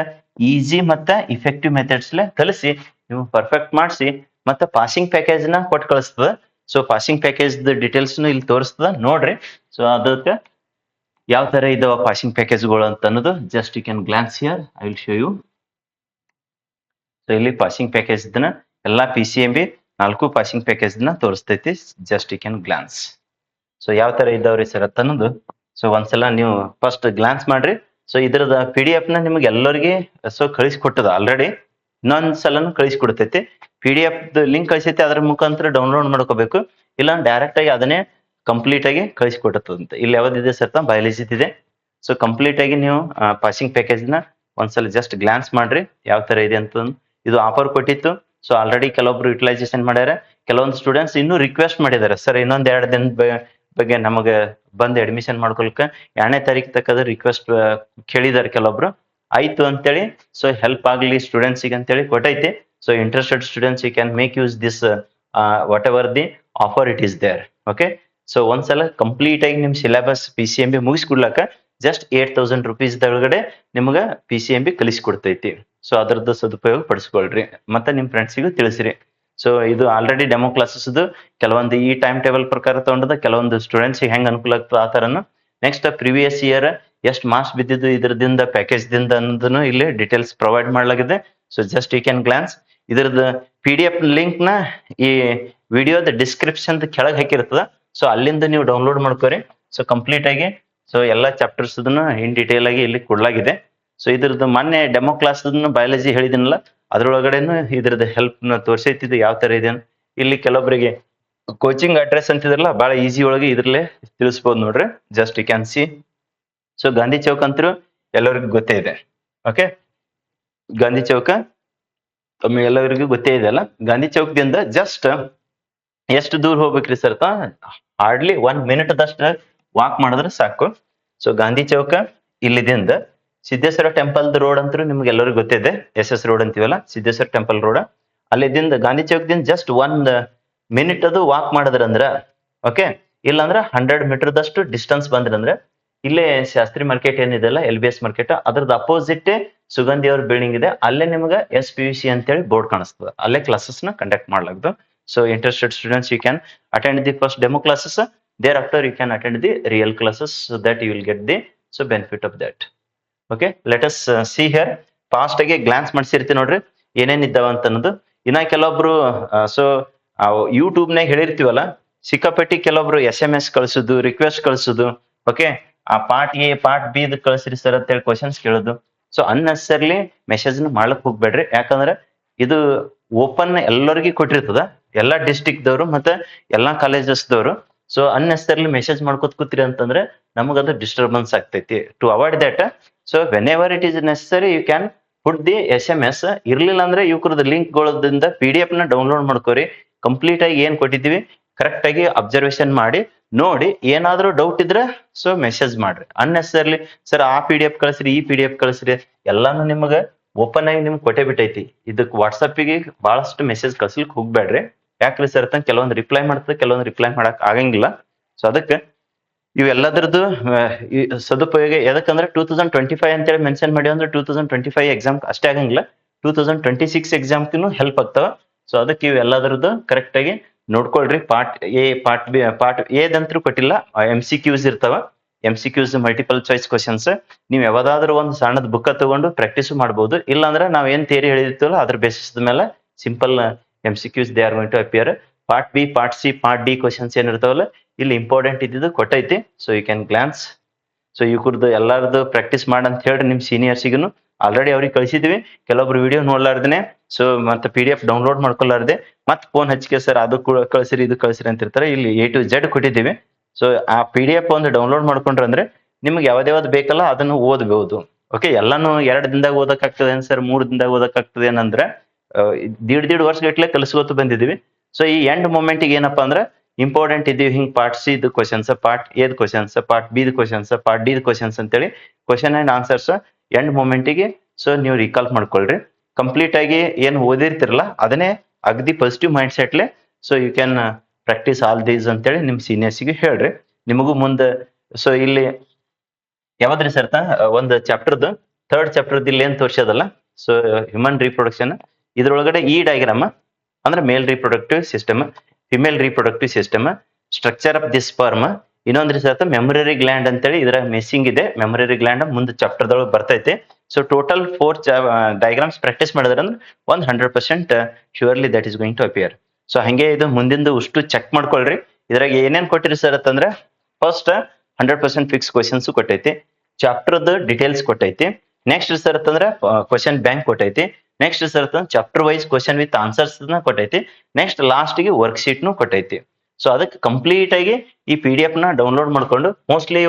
ಈಸಿ ಮತ್ತೆ ಇಫೆಕ್ಟಿವ್ ಮೆಥಡ್ಸ್ ಕಲಿಸಿ ನೀವು ಪರ್ಫೆಕ್ಟ್ ಮಾಡಿಸಿ ಮತ್ತೆ ಪಾಸಿಂಗ್ ಪ್ಯಾಕೇಜ್ ನ ಕೊಟ್ಟು ಕಳಿಸ್ತದ. ಸೊ ಪಾಸಿಂಗ್ ಪ್ಯಾಕೇಜ್ ಡೀಟೇಲ್ಸ್ ಇಲ್ಲಿ ತೋರಿಸ್ತದ ನೋಡ್ರಿ. ಸೊ ಅದಕ್ಕೆ ಯಾವ ತರ ಇದಾವ ಪಾಸಿಂಗ್ ಪ್ಯಾಕೇಜ್ಗಳು ಅಂತ ಅನ್ನೋದು just you can glance here, I will show you. So ಇಲ್ಲಿ ಪಾಸಿಂಗ್ ಪ್ಯಾಕೇಜ್ ಎಲ್ಲಾ PCMB 4 ಪಾಸಿಂಗ್ ಪ್ಯಾಕೇಜ್ ತೋರಿಸ್ತೈತಿ. Just you can glance. So ಯಾವ ತರ ಇದಾವ್ರಿ ಸರ್ ಅಂತ ಅನ್ನೋದು ಸೊ ಒಂದ್ಸಲ ನೀವು ಫಸ್ಟ್ ಗ್ಲಾನ್ಸ್ ಮಾಡ್ರಿ. ಸೊ ಇದ್ರದ PDF ನ ನಿಮ್ಗೆ ಎಲ್ಲರಿಗೆ ಸೊ ಕಳಿಸ್ಕೊಟ್ಟದ ಆಲ್ರೆಡಿ, ಇನ್ನೊಂದ್ಸಲನು ಕಳಿಸ್ಕೊಡ್ತೈತಿ. PDF ಲಿಂಕ್ ಕಳಿಸೈತಿ, ಅದ್ರ ಮುಖಾಂತರ ಡೌನ್ಲೋಡ್ ಮಾಡ್ಕೋಬೇಕು. ಇಲ್ಲ ಡೈರೆಕ್ಟ್ ಆಗಿ ಅದನ್ನೇ ಕಂಪ್ಲೀಟ್ ಆಗಿ ಕಳಿಸ್ಕೊಟ್ಟದಂತ. ಇಲ್ಲಿ ಯಾವ್ದಿದೆ ಸರ್ ಬಯಾಲಜಿ ಇದೆ. ಸೊ ಕಂಪ್ಲೀಟ್ ಆಗಿ ನೀವು ಪಾಸಿಂಗ್ ಪ್ಯಾಕೇಜ್ ನ ಒಂದ್ಸಲ ಜಸ್ಟ್ ಗ್ಲಾನ್ಸ್ ಮಾಡ್ರಿ ಯಾವ ತರ ಇದೆ ಅಂತ. ಇದು ಆಫರ್ ಕೊಟ್ಟಿತ್ತು. ಸೊ ಆಲ್ರೆಡಿ ಕೆಲವೊಬ್ರು ಯುಟಿಲೈಸೇಷನ್ ಮಾಡ್ಯಾರ. ಕೆಲವೊಂದು ಸ್ಟೂಡೆಂಟ್ಸ್ ಇನ್ನೂ ರಿಕ್ವೆಸ್ಟ್ ಮಾಡಿದ್ದಾರೆ, ಸರ್ ಇನ್ನೊಂದ್ 2 ದಿನದ ಬಗ್ಗೆ ನಮಗೆ ಬಂದು ಅಡ್ಮಿಷನ್ ಮಾಡ್ಕೊಳಕ 2ನೇ ತಾರೀಕು ತಕ್ಕದ ರಿಕ್ವೆಸ್ಟ್ ಕೇಳಿದಾರೆ ಕೆಲವೊಬ್ರು. ಆಯ್ತು ಅಂತೇಳಿ ಸೊ ಹೆಲ್ಪ್ ಆಗ್ಲಿ ಸ್ಟೂಡೆಂಟ್ಸ್ ಗೆ ಅಂತೇಳಿ ಕೊಟ್ಟೈತಿ. So interested students you can make use this whatever the offer it is there. Okay, so ಒಂದ್ಸಲ ಕಂಪ್ಲೀಟ್ ಆಗಿ ನಿಮ್ ಸಿಲೆಬಸ್ PCMB ಮುಗಿಸ್ಕೊಡ್ಲಕ್ಕ ಜಸ್ಟ್ 8,000 rupees ಒಳಗಡೆ ನಿಮ್ಗ PCMB ಕಲಿಸ್ಕೊಡ್ತೈತಿ. ಸೊ ಅದ್ರದ್ದು ಸದುಪಯೋಗ ಪಡಿಸ್ಕೊಳ್ರಿ ಮತ್ತೆ ನಿಮ್ ಫ್ರೆಂಡ್ಸಿಗೂ ತಿಳಿಸ್ರಿ. ಸೊ ಇದು ಆಲ್ರೆಡಿ ಡೆಮೋ ಕ್ಲಾಸಸ್ ಕೆಲವೊಂದು ಈ ಟೈಮ್ ಟೇಬಲ್ ಪ್ರಕಾರ ತಗೊಂಡದ, ಕೆಲವೊಂದು ಸ್ಟೂಡೆಂಟ್ಸ್ ಹೆಂಗ್ ಅನುಕೂಲ ಆಗ್ತದೆ ಆ ತರನು. ನೆಕ್ಸ್ಟ್ ಪ್ರಿವಿಯಸ್ ಇಯರ್ ಎಷ್ಟು ಮಾರ್ಕ್ಸ್ ಬಿದ್ದಿದ್ದು ಇದ್ರದಿಂದ ಪ್ಯಾಕೇಜ್ ದಿಂದ ಅನ್ನೋದನ್ನು ಇಲ್ಲಿ ಡೀಟೇಲ್ಸ್ ಪ್ರೊವೈಡ್ ಮಾಡಲಾಗಿದೆ. So just you can glance. ಇದ್ರದ್ದು PDF ಲಿಂಕ್ ನ ಈ ವಿಡಿಯೋದ ಡಿಸ್ಕ್ರಿಪ್ಷನ್ ಕೆಳಗೆ ಹಾಕಿರ್ತದ. ಸೊ ಅಲ್ಲಿಂದ ನೀವು ಡೌನ್ಲೋಡ್ ಮಾಡ್ಕೋರಿ. ಸೊ ಕಂಪ್ಲೀಟ್ ಆಗಿ ಸೊ ಎಲ್ಲಾ ಚಾಪ್ಟರ್ಸ್ ಇನ್ ಡೀಟೇಲ್ ಆಗಿ ಇಲ್ಲಿ ಕೊಡ್ಲಾಗಿದೆ. ಸೊ ಇದ್ರದ್ದು ಮೊನ್ನೆ ಡೆಮೋ ಕ್ಲಾಸ್ ಬಯಾಲಜಿ ಹೇಳಿದಿನಲ್ಲ, ಅದ್ರೊಳಗಡೆನು ಇದ್ರದ್ದು ಹೆಲ್ಪ್ ನ ತೋರಿಸೈತಿದ್ದು ಯಾವ ತರ ಇದೆ. ಇಲ್ಲಿ ಕೆಲವೊಬ್ಬರಿಗೆ ಕೋಚಿಂಗ್ ಅಡ್ರೆಸ್ ಅಂತಿದ್ರಲ್ಲ, ಬಹಳ ಈಸಿ ಒಳಗೆ ಇದ್ರಲ್ಲೇ ತಿಳಿಸ್ಬೋದು ನೋಡ್ರಿ. Just you can see. So Gandhi Chowk ಅಂತೂ ಎಲ್ಲರಿಗೂ ಗೊತ್ತೇ ಇದೆ. ಓಕೆ, ಗಾಂಧಿ ಚೌಕ ಎಲ್ಲರಿಗೂ ಗೊತ್ತೇ ಇದೆ ಅಲ್ಲ. ಗಾಂಧಿ ಚೌಕದಿಂದ ಜಸ್ಟ್ ಎಷ್ಟು ದೂರ ಹೋಗ್ಬೇಕ್ರಿ ಸರ್? ಹಾರ್ಡ್ಲಿ 1 minute ದಷ್ಟು ವಾಕ್ ಮಾಡಿದ್ರೆ ಸಾಕು. ಸೊ ಗಾಂಧಿ ಚೌಕ ಇಲ್ಲಿದಿಂದ ಸಿದ್ದೇಶ್ವರ ಟೆಂಪಲ್ ರೋಡ್ ಅಂತೂ ನಿಮ್ಗೆ ಎಲ್ಲರಿಗೂ ಗೊತ್ತಿದೆ. SS ರೋಡ್ ಅಂತೀವಲ್ಲ, ಸಿದ್ದೇಶ್ವರ ಟೆಂಪಲ್ ರೋಡ್. ಅಲ್ಲಿದಿಂದ ಗಾಂಧಿ ಚೌಕದಿಂದ ಜಸ್ಟ್ 1 minute ಅದು ವಾಕ್ ಮಾಡಿದ್ರಂದ್ರ ಓಕೆ. ಇಲ್ಲಾಂದ್ರೆ 100 meter ದಷ್ಟು ಡಿಸ್ಟೆನ್ಸ್ ಬಂದ್ರಂದ್ರೆ ಇಲ್ಲೇ ಶಾಸ್ತ್ರಿ ಮಾರ್ಕೆಟ್ ಏನಿದೆಲ್ಲ, LBS ಮಾರ್ಕೆಟ್, ಅದ್ರದ್ದು ಅಪೋಸಿಟ್ ಸುಗಂಧಿ ಅವ್ರ ಬಿಲ್ಡಿಂಗ್ ಇದೆ. ಅಲ್ಲೇ ನಿಮ್ಗೆ SPUC ಅಂತೇಳಿ ಬೋರ್ಡ್ ಕಾಣಿಸ್ತದೆ. ಅಲ್ಲೇ ಕ್ಲಾಸಸ್ ನ conduct ಮಾಡ್ಲಾಗ್ದು. So interested students, you can attend the first demo classes. Thereafter, you can attend the real classes so that you will get the benefit of that. Okay, let us see here. Fast ಆಗಿ glance ಮಾಡಿಸಿರ್ತೀನಿ ನೋಡ್ರಿ ಏನೇನ್ ಇದ್ದಾವ ಅಂತ ಅನ್ನೋದು. ಇನ್ನ ಕೆಲವೊಬ್ರು so YouTube ನಾಗ ಹೇಳಿರ್ತೀವಲ್ಲ, ಸಿಕ್ಕಾಪಟ್ಟಿ ಕೆಲವೊಬ್ರು SMS ಕಳ್ಸುದು, ರಿಕ್ವೆಸ್ಟ್ ಕಳ್ಸುದು. ಓಕೆ, ಆ ಪಾರ್ಟ್ A ಪಾರ್ಟ್ B ಕಳ್ಸ್ರಿ ಸರ್ ಅಂತೇಳಿ ಕ್ವಶನ್ಸ್ ಕೇಳೋದು. ಸೊ ಅನ್ನೆಸರ್ಲಿ ಮೆಸೇಜ್ ನ ಮಾಡ್ಲಕ್ ಹೋಗ್ಬೇಡ್ರಿ. ಯಾಕಂದ್ರೆ ಇದು ಓಪನ್ ಎಲ್ಲರಿಗೂ ಕೊಟ್ಟಿರ್ತದ, ಎಲ್ಲಾ ಡಿಸ್ಟ್ರಿಕ್ಟ್ ದವರು ಮತ್ತೆ ಎಲ್ಲಾ ಕಾಲೇಜಸ್ ದವರು. ಸೊ ಅನ್ನೆಸರ್ಲಿ ಮೆಸೇಜ್ ಮಾಡ್ಕೋತ ಕೂತ್ರಿ ಅಂತಂದ್ರೆ ನಮಗದು ಡಿಸ್ಟರ್ಬೆನ್ಸ್ ಆಗ್ತೈತಿ. To avoid that, so whenever it is necessary you can put the SMS. ಇರ್ಲಿಲ್ಲ ಅಂದ್ರೆ ಇವ್ರದ್ದು ಲಿಂಕ್ ಗಳದಿಂದ PDF ನ ಡೌನ್ಲೋಡ್ ಮಾಡ್ಕೋರಿ. ಕಂಪ್ಲೀಟ್ ಆಗಿ ಏನ್ ಕೊಟ್ಟಿದ್ದೀವಿ ಕರೆಕ್ಟ್ ಆಗಿ ಅಬ್ಸರ್ವೇಷನ್ ಮಾಡಿ ನೋಡಿ. ಏನಾದ್ರೂ ಡೌಟ್ ಇದ್ರೆ ಸೊ ಮೆಸೇಜ್ ಮಾಡ್ರಿ. ಅನ್ನೆಸರ್ಲಿ ಸರ್ ಆ PDF ಕಳಿಸ್ರಿ, ಈ PDF ಕಳಿಸ್ರಿ, ಎಲ್ಲಾನು ನಿಮ್ಗೆ ಓಪನ್ ಆಗಿ ನಿಮ್ಗೆ ಕೊಟ್ಟೆ ಬಿಟ್ಟೈತಿ. ಇದಕ್ಕೆ ವಾಟ್ಸಪ್ಪಿಗೆ ಬಹಳಷ್ಟು ಮೆಸೇಜ್ ಕಳ್ಸ್ಲಿಕ್ಕೆ ಹೋಗ್ಬೇಡ್ರಿ. ಯಾಕ್ರಿ ಸರ್ ಅಂತ ಕೆಲವೊಂದು ರಿಪ್ಲೈ ಮಾಡ್ತದೆ, ಕೆಲವೊಂದು ರಿಪ್ಲೈ ಮಾಡಕ್ ಆಗಂಗಿಲ್ಲ. ಸೊ ಅದಕ್ಕೆ ಇವೆಲ್ಲದ್ರದ್ದು ಸದುಪಯೋಗ ಎದಕ್ಕಂದ್ರೆ 2025 ಅಂತೇಳಿ ಮೆನ್ಷನ್ ಮಾಡಿ ಅಂದ್ರೆ 2025 ಎಕ್ಸಾಮ್ ಅಷ್ಟೇ ಆಗಂಗಿಲ್ಲ, 2026 ಎಕ್ಸಾಮ್ಗೂ ಹೆಲ್ಪ್ ಆಗ್ತಾವ. ಸೊ ಅದಕ್ಕೆ ಇವೆಲ್ಲದ್ರದ್ದು ಕರೆಕ್ಟ್ ಆಗಿ ನೋಡ್ಕೊಳ್ರಿ. Part A part B part A ದಂತೂ ಕೊಟ್ಟಿಲ್ಲ, MCQs ಇರ್ತಾವ. MCQs multiple choice questions. ನೀವು ಯಾವ್ದಾದ್ರು ಒಂದು ಸಣ್ಣದ ಬುಕ್ ತಗೊಂಡು ಪ್ರಾಕ್ಟೀಸ್ ಮಾಡಬಹುದು. ಇಲ್ಲಾಂದ್ರೆ ನಾವ್ ಏನ್ ಥಿಯರಿ ಹೇಳಿರ್ತೀವಲ್ಲ ಅದ್ರ ಬೇಸಿಸ್ ಮೇಲೆ simple MCQs they are going to appear. Part B part C part D questions ಏನಿರ್ತಾವಲ್ಲ ಇಲ್ಲಿ ಇಂಪಾರ್ಟೆಂಟ್ ಇದ್ದಿದ್ದು ಕೊಟ್ಟೈತಿ. So you can glance. So ಇವ್ರದ್ದು ಎಲ್ಲಾರ್ದು ಪ್ರಾಕ್ಟೀಸ್ ಮಾಡಂತ ಹೇಳ್ರಿ. ನಿಮ್ ಸೀನಿಯರ್ಸಿಗೂ ಆಲ್ರೆಡಿ ಅವ್ರಿಗೆ ಕಳಿಸಿದ್ವಿ. ಕೆಲವೊಬ್ರು ವಿಡಿಯೋ ನೋಡ್ಲಾರ್ದೇನೆ ಸೊ ಮತ್ತೆ PDF ಡೌನ್ಲೋಡ್ ಮಾಡ್ಕೊಲಾರ್ದೆ ಮತ್ತೆ ಫೋನ್ ಹಚ್ಚಿಕೆ ಸರ್ ಅದು ಕಳಿಸ್ರಿ ಇದು ಕಳಿಸ್ರಿ ಅಂತ ಇರ್ತಾರೆ. ಇಲ್ಲಿ A to Z ಕೊಟ್ಟಿದ್ದೀವಿ. ಸೊ ಆ PDF ಒಂದು ಡೌನ್ಲೋಡ್ ಮಾಡ್ಕೊಂಡ್ರೆ ಅಂದ್ರೆ ನಿಮ್ಗೆ ಯಾವ್ದು ಬೇಕಲ್ಲ ಅದನ್ನು ಓದಬಹುದು. ಓಕೆ, ಎಲ್ಲಾನು 2 ದಿನದಾಗ ಓದಕ್ ಆಗ್ತದೆ ಸರ್, 3 ದಿನದಾಗ ಓದಕ್ ಆಗ್ತದೆ ಏನಂದ್ರೆ ದೀಡ್ ವರ್ಷ ಗಟ್ಲೆ ಕಲಿಸ್ಕೊತ ಬಂದಿದೀವಿ. ಸೊ ಈ ಎಂಡ್ ಮೂಮೆಂಟ್ ಏನಪ್ಪಾ ಅಂದ್ರೆ ಇಂಪಾರ್ಟೆಂಟ್ ಇದೀವಿ. ಹಿಂಗ್ part C questions, part A questions, part B questions, part D questions ಅಂತೇಳಿ ಕ್ವಶನ್ ಅಂಡ್ ಆನ್ಸರ್ಸ್ ಎಂಡ್ ಮೂಮೆಂಟಿಗೆ ಸೊ ನೀವು ರಿಕಾಲ್ ಮಾಡ್ಕೊಳ್ರಿ. ಕಂಪ್ಲೀಟ್ ಆಗಿ ಏನ್ ಓದಿರ್ತಿರಲ್ಲ ಅದನ್ನೇ ಅಗದಿ ಪಾಸಿಟಿವ್ ಮೈಂಡ್ ಸೆಟ್ಲೆ so you can practise all these ಅಂತೇಳಿ ನಿಮ್ ಸೀನಿಯರ್ಸ್ಗೆ ಹೇಳ್ರಿ. ನಿಮಗೂ ಮುಂದೆ ಸೊ ಇಲ್ಲಿ ಯಾವ್ದ್ರಿ ಸರ್ ಒಂದು ಚಾಪ್ಟರ್ದು 3rd ಚಾಪ್ಟರ್ದು ಇಲ್ಲಿ ಏನ್ ತೋರ್ಸೋದಲ್ಲ. ಸೊ ಹ್ಯೂಮನ್ ರೀಪ್ರೊಡಕ್ಷನ್ ಇದ್ರೊಳಗಡೆ ಈ ಡಯಾಗ್ರಾಮ್ ಅಂದ್ರೆ male reproductive system, female reproductive system, structure of the sperm. ಇನ್ನೊಂದ್ರಿ ಸರ್ ಮೆಮೊರರಿ ಗ್ಲ್ಯಾಂಡ್ ಅಂತೇಳಿ ಇದರ ಮಿಸ್ಸಿಂಗ್ ಇದೆ. ಮೆಮೊರರಿ ಗ್ಲ್ಯಾಂಡ್ ಮುಂದೆ ಚಾಪ್ಟರ್ದೊಳಗೆ ಬರ್ತೈತೆ. ಸೊ ಟೋಟಲ್ 4 ಡಯಾಗ್ರಾಮ್ಸ್ ಪ್ರಾಕ್ಟೀಸ್ ಮಾಡಿದ್ರೆ ಅಂದ್ರೆ 100% surely that is going to appear. So ಹಂಗೆ ಇದು ಮುಂದಿಂದು ಅಷ್ಟು ಚೆಕ್ ಮಾಡ್ಕೊಳ್ರಿ. ಇದ್ರಾಗ ಏನೇನ್ ಕೊಟ್ಟಿರಿ ಸರ್ ಅಂತಂದ್ರೆ ಫಸ್ಟ್ 100% ಫಿಕ್ಸ್ ಕ್ವಶನ್ಸ್ ಕೊಟ್ಟೈತಿ, ಚಾಪ್ಟರ್ದ ಡೀಟೇಲ್ಸ್ ಕೊಟ್ಟೈತಿ. ನೆಕ್ಸ್ಟ್ ಸರ್ ಅಂತಂದ್ರೆ ಕ್ವಶನ್ ಬ್ಯಾಂಕ್ ಕೊಟ್ಟೈತಿ. Next sir chapter wise question with answers ಕೊಟ್ಟೈತಿ. ನೆಕ್ಸ್ಟ್ ಲಾಸ್ಟ್ ಗೆ ವರ್ಕ್ ಶೀಟ್ ನು ಕೊಟ್ಟೈತಿ. ಸೊ ಅದಕ್ಕೆ ಕಂಪ್ಲೀಟ್ ಆಗಿ ಈ PDF ನ ಡೌನ್ಲೋಡ್ ಮಾಡ್ಕೊಂಡು ಮೋಸ್ಟ್ಲಿ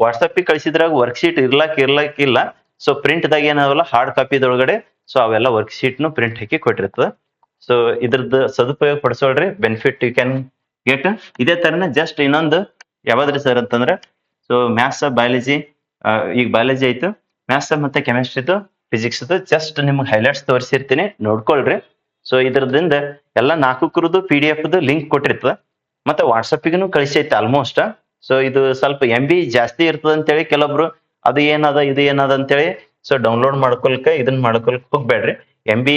ವಾಟ್ಸಪ್ ಕಳಿಸಿದ್ರಾಗ ವರ್ಕ್ ಶೀಟ್ ಇರ್ಲಕ್ಕಿಲ್ಲ. ಸೊ ಪ್ರಿಂಟ್ ದಾಗ ಏನಾವಲ್ಲ ಹಾರ್ಡ್ ಕಾಪಿದೊಳಗಡೆ ಸೊ ಅವೆಲ್ಲ ವರ್ಕ್ ಶೀಟ್ ನು ಪ್ರಿಂಟ್ ಹಾಕಿ ಕೊಟ್ಟಿರ್ತದ. ಸೊ ಇದ್ರದ್ದು ಸದುಪಯೋಗ ಪಡಿಸೋಳ್ರಿ, ಬೆನಿಫಿಟ್ ಯು ಕ್ಯಾನ್ ಗೆಟ್. ಇದೇ ತರನ ಜಸ್ಟ್ ಇನ್ನೊಂದು ಯಾವ್ದ್ರಿ ಸರ್ ಅಂತಂದ್ರೆ ಸೊ ಮ್ಯಾಥ್ಸ್ ಬಯಾಲಜಿ, ಈಗ ಬಯಾಲಜಿ ಆಯ್ತು, ಮ್ಯಾಥ್ಸ್ ಮತ್ತೆ ಕೆಮಿಸ್ಟ್ರಿದು ಫಿಸಿಕ್ಸ್ ಜಸ್ಟ್ ನಿಮ್ಗೆ ಹೈಲೈಟ್ಸ್ ತೋರಿಸಿರ್ತೀನಿ, ನೋಡ್ಕೊಳ್ರಿ. ಸೊ ಇದ್ರದಿಂದ ಎಲ್ಲ 4 PDF ಲಿಂಕ್ ಕೊಟ್ಟಿರ್ತದ ಮತ್ತೆ ವಾಟ್ಸಪ್ಪಿಗೂ ಕಳಿಸೈತೆ ಆಲ್ಮೋಸ್ಟ್. ಸೊ ಇದು ಸ್ವಲ್ಪ MB ಜಾಸ್ತಿ ಇರ್ತದ ಅಂತೇಳಿ ಕೆಲವೊಬ್ರು ಅದು ಏನದ ಇದು ಏನದ ಅಂತೇಳಿ ಸೊ ಡೌನ್ಲೋಡ್ ಮಾಡ್ಕೊಳ್ಕ ಇದನ್ನ ಮಾಡ್ಕೊಳ್ಕ ಹೋಗ್ಬೇಡ್ರಿ. MB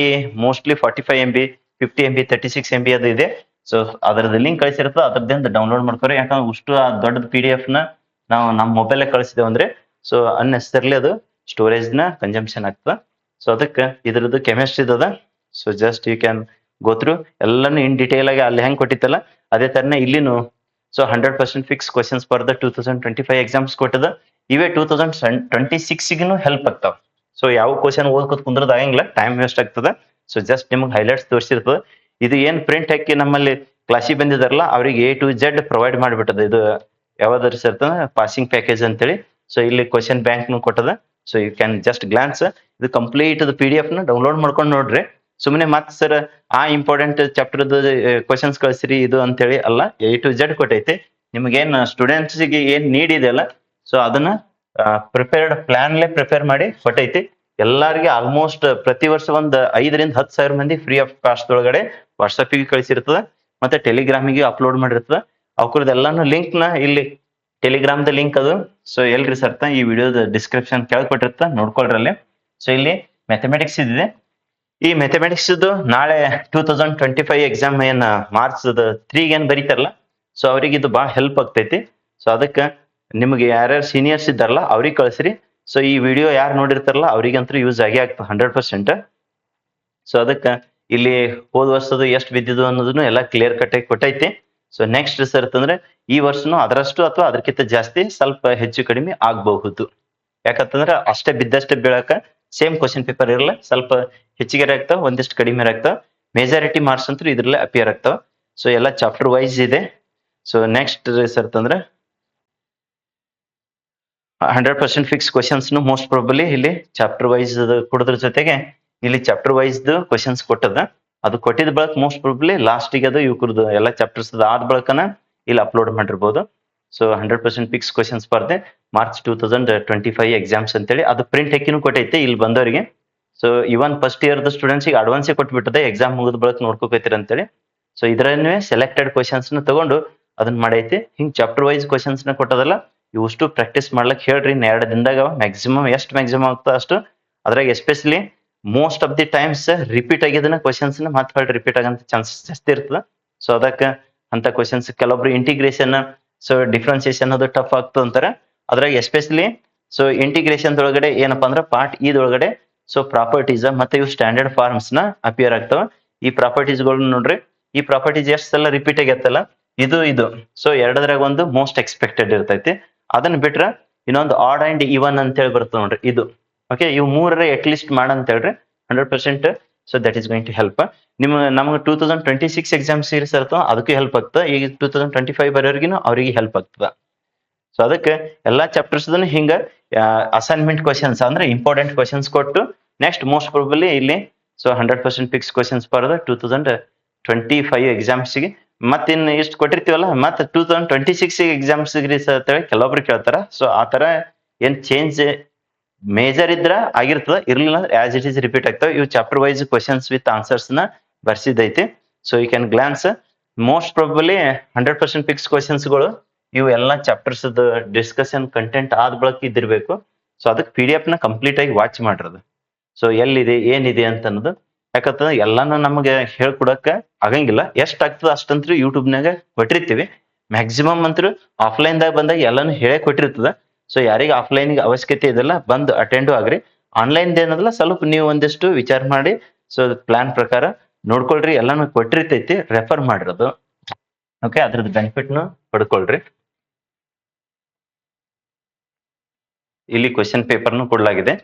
mostly 45 MB, 50 MB, 36 MB ಅದು ಇದೆ. ಸೊ ಅದರದ್ದು ಲಿಂಕ್ ಕಳಿಸಿರ್ತದೆ, ಅದ್ರದಿಂದ ಡೌನ್ಲೋಡ್ ಮಾಡ್ಕೊರಿ. ಯಾಕಂದ್ರೆ ಅಷ್ಟು ದೊಡ್ಡ PDF ನ ನಾವು ನಮ್ಮ ಮೊಬೈಲ್ ಕಳಿಸಿದೇವೆ ಅಂದ್ರೆ ಸೊ ಅನ್ನೆಸರ್ಲಿ ಅದು ಸ್ಟೋರೇಜ್ ನ ಕನ್ಸಂಪ್ಷನ್ ಆಗ್ತದ. ಸೊ ಅದಕ್ಕೆ ಇದ್ರದ್ದು ಕೆಮಿಸ್ಟ್ರಿ ಅದ. So just you can go through ಎಲ್ಲಾನು ಇನ್ ಡಿಟೇಲ್ ಆಗಿ ಅಲ್ಲಿ ಹೆಂಗ್ ಕೊಟ್ಟಿತ್ತಲ್ಲ ಅದೇ ತರನೇ ಇಲ್ಲಿನು. So 100% fix questions for the 2025 exams ಕೊಟ್ಟದ. ಇವೇ 2026 ಹೆಲ್ಪ್ ಆಗ್ತಾವ. ಸೊ ಯಾವ ಕ್ವಶನ್ ಓದ್ಕೊತ್ ಕುಂದ್ರದ ಆಗಂಗಿಲ್ಲ, ಟೈಮ್ ವೇಸ್ಟ್ ಆಗ್ತದ. ಸೊ ಜಸ್ಟ್ ನಿಮ್ಗೆ ಹೈಲೈಟ್ಸ್ ತೋರಿಸಿರ್ತದ. ಇದು ಏನ್ ಪ್ರಿಂಟ್ ಹಾಕಿ ನಮ್ಮಲ್ಲಿ ಕ್ಲಾಸಿಗೆ ಬಂದಿದಾರಲ್ಲ ಅವ್ರಿಗೆ A to Z ಪ್ರೊವೈಡ್ ಮಾಡಿಬಿಟ್ಟದ. ಇದು ಯಾವ್ದಾದ್ರು ಇರ್ತದ ಪಾಸಿಂಗ್ ಪ್ಯಾಕೇಜ್ ಅಂತೇಳಿ. ಸೊ ಇಲ್ಲಿ ಕ್ವಶನ್ ಬ್ಯಾಂಕ್ ನು ಕೊಟ್ಟದ. So you can just glance ಇದು ಕಂಪ್ಲೀಟ್ PDF ನ ಡೌನ್ಲೋಡ್ ಮಾಡ್ಕೊಂಡು ನೋಡ್ರಿ. ಸುಮ್ಮನೆ ಮತ್ತೆ ಸರ್ ಆ ಇಂಪಾರ್ಟೆಂಟ್ ಚಾಪ್ಟರ್ ಕ್ವಶನ್ಸ್ ಕಳಿಸ್ರಿ ಇದು ಅಂತೇಳಿ ಅಲ್ಲ, A to Z ಕೊಟ್ಟೈತಿ. ನಿಮ್ಗೇನ್ ಸ್ಟೂಡೆಂಟ್ಸ್ಗೆ ಏನ್ ನೀಡ್ ಇದೆ ಅಲ್ಲ, ಸೊ ಅದನ್ನ ಪ್ರಿಪೇರ್ಡ್ ಪ್ರಿಪೇರ್ ಮಾಡಿ ಕೊಟ್ಟೈತಿ. ಎಲ್ಲಾರ್ಗೆ ಆಲ್ಮೋಸ್ಟ್ ಪ್ರತಿ ವರ್ಷ ಒಂದ್ 5,000 to 10,000 ಮಂದಿ ಫ್ರೀ ಆಫ್ ಕಾಸ್ಟ್ ಒಳಗಡೆ ವಾಟ್ಸಪ್ಗೆ ಕಳಿಸಿರ್ತದ, ಮತ್ತೆ ಟೆಲಿಗ್ರಾಮಿಗೆ ಅಪ್ಲೋಡ್ ಮಾಡಿರ್ತದ. ಅವ್ರದ್ದೆಲ್ಲಾನು ಲಿಂಕ್ ನ ಇಲ್ಲಿ ಟೆಲಿಗ್ರಾಮ್ದ ಲಿಂಕ್ ಅದು. ಸೊ ಎಲ್ರಿ ಸರ್ತ ಈ ವಿಡಿಯೋದ ಡಿಸ್ಕ್ರಿಪ್ಷನ್ ಕೆಳಗೆ ಕೊಟ್ಟಿರ್ತ, ನೋಡ್ಕೊಳ್ರಲ್ಲಿ. ಸೊ ಇಲ್ಲಿ ಮ್ಯಾಥಮೆಟಿಕ್ಸ್ ಇದೆ. ಈ ಮ್ಯಾಥಮೆಟಿಕ್ಸ್ ನಾಳೆ 2025 ಎಕ್ಸಾಮ್ ಏನ್ ಮಾರ್ಚ್ 3 ಏನ್ ಬರೀತಾರಲ್ಲ, ಸೊ ಅವ್ರಿಗೆ ಇದು ಬಹಳ ಹೆಲ್ಪ್ ಆಗ್ತೈತಿ. ಸೊ ಅದಕ್ಕೆ ನಿಮ್ಗೆ ಯಾರ್ಯಾರು ಸೀನಿಯರ್ಸ್ ಇದ್ದಾರಲ್ಲ ಅವ್ರಿಗೆ ಕಳಿಸ್ರಿ. ಸೊ ಈ ವಿಡಿಯೋ ಯಾರು ನೋಡಿರ್ತಾರಲ್ಲ ಅವ್ರಿಗಂತೂ ಯೂಸ್ ಆಗೇ ಆಗ್ತದೆ 100%. ಸೊ ಅದಕ್ಕೆ ಇಲ್ಲಿ ಹೋದ ವರ್ಷದ ಎಷ್ಟು ಬಿದ್ದಿದ್ದು ಅನ್ನೋದನ್ನು ಎಲ್ಲ ಕ್ಲಿಯರ್ ಕಟ್ ಆಗಿ ಕೊಟ್ಟೈತಿ. ಸೊ ನೆಕ್ಸ್ಟ್ ರಿಸರ್ಚ್ ಅಂದ್ರೆ ಈ ವರ್ಷನು ಅದರಷ್ಟು ಅಥವಾ ಅದಕ್ಕಿಂತ ಜಾಸ್ತಿ ಸ್ವಲ್ಪ ಹೆಚ್ಚು ಕಡಿಮೆ ಆಗಬಹುದು. ಯಾಕಂತಂದ್ರೆ ಅಷ್ಟೇ ಬಿದ್ದಷ್ಟೇ ಬೀಳಕ ಸೇಮ್ ಕ್ವಶನ್ ಪೇಪರ್ ಇರಲ್ಲ, ಸ್ವಲ್ಪ ಹೆಚ್ಚಿಗೆ ಆಗ್ತಾವ, ಒಂದಿಷ್ಟು ಕಡಿಮೆ ಆಗ್ತಾವ. ಮೆಜಾರಿಟಿ ಮಾರ್ಕ್ಸ್ ಅಂತೂ ಇದ್ರಲ್ಲೇ ಅಪಿಯರ್ ಆಗ್ತಾವ. ಸೊ ಎಲ್ಲ ಚಾಪ್ಟರ್ ವೈಸ್ ಇದೆ. ಸೊ ನೆಕ್ಸ್ಟ್ ರಿಸರ್ಚ್ ಅಂದ್ರೆ 100% ಫಿಕ್ಸ್ ಕ್ವಶನ್ಸ್ ಮೋಸ್ಟ್ ಪ್ರಾಬಲಿ ಇಲ್ಲಿ ಚಾಪ್ಟರ್ ವೈಸ್ ಕೊಡೋದ್ರ ಜೊತೆಗೆ ಇಲ್ಲಿ ಚಾಪ್ಟರ್ ವೈಸ್ ಕ್ವಶನ್ಸ್ ಕೊಟ್ಟದ. ಅದು ಕೊಟ್ಟಿದ ಬಳಕ ಮೋಸ್ಟ್ ಪ್ರಾಬಲಿ ಲಾಸ್ಟಿಗೆ ಅದು ಇವ್ರದ್ದು ಎಲ್ಲ ಚಾಪ್ಟರ್ಸ್ ಆದ ಬಳಕನ ಇಲ್ಲಿ ಅಪ್ಲೋಡ್ ಮಾಡಿರ್ಬೋದು. ಸೊ 100% ಫಿಕ್ಸ್ ಕ್ವಶನ್ಸ್ ಸ್ಪರ್ಧೆ ಮಾರ್ಚ್ 2025 ಎಕ್ಸಾಮ್ಸ್ ಅಂತೇಳಿ ಅದು ಪ್ರಿಂಟ್ ಹಾಕಿನೂ ಕೊಟ್ಟೈತೆ ಇಲ್ಲಿ ಬಂದವರಿಗೆ. So even first year students ಅಡ್ವಾನ್ಸೇ ಕೊಟ್ಬಿಟ್ಟದೆ, ಎಕ್ಸಾಮ್ ಮುಗಿದ ಬಳಕ ನೋಡ್ಕೋಕೈತಿರ ಅಂತೇಳಿ. ಸೊ ಇದರನ್ನೇ ಸೆಲೆಕ್ಟೆಡ್ ಕ್ವಶನ್ಸ್ ನ ತಗೊಂಡು ಅದನ್ನ ಮಾಡೈತಿ. ಹಿಂಗ್ ಚಾಪ್ಟರ್ ವೈಸ್ ಕ್ವಶನ್ಸ್ ನ ಕೊಟ್ಟದಲ್ಲ, ಇವಷ್ಟು ಪ್ರಾಕ್ಟೀಸ್ ಮಾಡ್ಲಕ್ ಹೇಳ್ರಿ. 2 ದಿನದಾಗ ಮ್ಯಾಕ್ಸಿಮಮ್ ಆಗ್ತದೆ ಅಷ್ಟು. ಅದ್ರಾಗ especially most of the times repeat ಆಗಿದ್ದನ್ನ questions ಮತ್ತೆ ರಿಪೀಟ್ ಆಗಂತ ಚಾನ್ಸಸ್ ಜಾಸ್ತಿ ಇರ್ತದ. ಸೊ ಅದಕ್ಕೆ ಅಂತ ಕ್ವಶನ್ಸ್ ಕೆಲವೊಬ್ರು ಇಂಟಿಗ್ರೇಷನ್, ಸೊ ಡಿಫ್ರೆನ್ಸಿಯೇಷನ್ ಅದು ಟಫ್ ಆಗ್ತದೆ ಅಂತಾರೆ. ಅದ್ರಾಗ ಎಸ್ಪೆಷಲಿ ಸೊ ಇಂಟಿಗ್ರೇಷನ್ ಒಳಗಡೆ ಏನಪ್ಪಾ ಅಂದ್ರೆ ಪಾರ್ಟ್ ಇದೊಳಗಡೆ ಸೊ ಪ್ರಾಪರ್ಟೀಸ್ ಮತ್ತೆ ಇವು ಸ್ಟ್ಯಾಂಡರ್ಡ್ ಫಾರ್ಮ್ಸ್ ನ ಅಪಿಯರ್ ಆಗ್ತಾವ. ಈ ಪ್ರಾಪರ್ಟೀಸ್ ಗಳು ನೋಡ್ರಿ, ಈ ಪ್ರಾಪರ್ಟೀಸ್ ಎಷ್ಟು ಸಲ ರಿಪೀಟ್ ಆಗತ್ತಲ್ಲ, ಇದು ಸೊ ಎರಡದ್ರಾಗ ಒಂದು ಮೋಸ್ಟ್ ಎಕ್ಸ್ಪೆಕ್ಟೆಡ್ ಇರ್ತೈತಿ. ಅದನ್ನ ಬಿಟ್ರ ಇನ್ನೊಂದು ಆಡ್ ಅಂಡ್ ಇವನ್ ಅಂತ ಹೇಳಿ ಬರ್ತದೆ ನೋಡ್ರಿ, ಇದು ಓಕೆ. ಇವು ಮೂರರ ಅಟ್ ಲೀಸ್ಟ್ ಮಾಡಂತ ಹೇಳ್ರಿ 100%. So that is going to help. ನಮ್ಗೆ 2026 ಎಕ್ಸಾಮ್ ಸೀರೀಸ್ ಇರ್ತವ, ಅದಕ್ಕೂ ಹೆಲ್ಪ್ ಆಗ್ತದೆ. ಈಗ 2025 ಬರೋರ್ಗಿನ ಅವ್ರಿಗೆ ಹೆಲ್ಪ್ ಆಗ್ತದ. ಸೊ ಅದಕ್ಕೆ ಎಲ್ಲಾ ಚಾಪ್ಟರ್ಸ್ ಹಿಂಗ ಅಸೈನ್ಮೆಂಟ್ ಕ್ವಶನ್ಸ್ ಅಂದ್ರೆ ಇಂಪಾರ್ಟೆಂಟ್ ಕ್ವಶನ್ಸ್ ಕೊಟ್ಟು ನೆಕ್ಸ್ಟ್ ಮೋಸ್ಟ್ ಪ್ರಾಬಲಿ ಇಲ್ಲಿ ಸೊ 100% ಫಿಕ್ಸ್ ಕ್ವಶನ್ಸ್ ಬರೋದು 2025 ಎಕ್ಸಾಮ್ಸ್ಗೆ. ಮತ್ತೆ ಇನ್ನು ಇಷ್ಟು ಕೊಟ್ಟಿರ್ತೀವಲ್ಲ, ಮತ್ತೆ 2026 ಎಕ್ಸಾಮ್ಸ್ ಕೆಲವೊಬ್ರು ಕೇಳ್ತಾರ. ಸೊ ಆ ತರ ಏನ್ ಚೇಂಜ್ ಮೇಜರ್ ಇದ್ರ ಆಗಿರ್ತದ, ಇರ್ಲಿಲ್ಲ ಆಸ್ ಇಟ್ ಈಸ್ ರಿಪೀಟ್ ಆಗ್ತಾವ. ಇವು chapter wise questions with answers ನ ಬರ್ಸಿದೈತಿ. So you can glance. Most probably 100% fix questions ಗಳು ಇವು ಎಲ್ಲಾ ಚಾಪ್ಟರ್ಸ್ ಡಿಸ್ಕಷನ್ ಕಂಟೆಂಟ್ ಆದ ಬಳಕ ಇದಿರ್ಬೇಕು. ಸೊ ಅದಕ್ಕೆ PDF ನ ಕಂಪ್ಲೀಟ್ ಆಗಿ ವಾಚ್ ಮಾಡಿರೋದು. ಸೊ ಎಲ್ಲಿದೆ ಏನಿದೆ ಅಂತ ಅನ್ನೋದು. ಯಾಕಂತಂದ್ರೆ ಎಲ್ಲಾನು ನಮಗೆ ಹೇಳ್ಕೊಡಕ ಆಗಂಗಿಲ್ಲ, ಎಷ್ಟ್ ಆಗ್ತದ ಅಷ್ಟಂತ್ರು ಯೂಟ್ಯೂಬ್ನಾಗ ಕೊಟ್ಟಿರ್ತೀವಿ. ಮ್ಯಾಕ್ಸಿಮಮ್ ಅಂತೂ ಆಫ್ಲೈನ್ ದಾಗ ಬಂದಾಗ ಎಲ್ಲಾನು ಹೇಳೇ ಕೊಟ್ಟಿರ್ತದ. ಸೊ ಯಾರಿಗೆ ಆಫ್ಲೈನ್ ಅವಶ್ಯಕತೆ ಇದೆಲ್ಲ ಬಂದು ಅಟೆಂಡು ಆಗ್ರಿ. ಆನ್ಲೈನ್ ಏನದಲ್ಲ ಸ್ವಲ್ಪ ನೀವು ಒಂದಿಷ್ಟು ವಿಚಾರ ಮಾಡಿ ಸೊ ಪ್ಲಾನ್ ಪ್ರಕಾರ ನೋಡ್ಕೊಳ್ರಿ. ಎಲ್ಲಾನು ಕೊಟ್ಟಿರ್ತೈತಿ, ರೆಫರ್ ಮಾಡಿರೋದು ಓಕೆ. ಅದ್ರದ್ದು ಬೆನಿಫಿಟ್ನು ಪಡ್ಕೊಳ್ರಿ. ಇಲ್ಲಿ ಕ್ವಶನ್ ಪೇಪರ್ನು ಕೊಡ್ಲಾಗಿದೆ.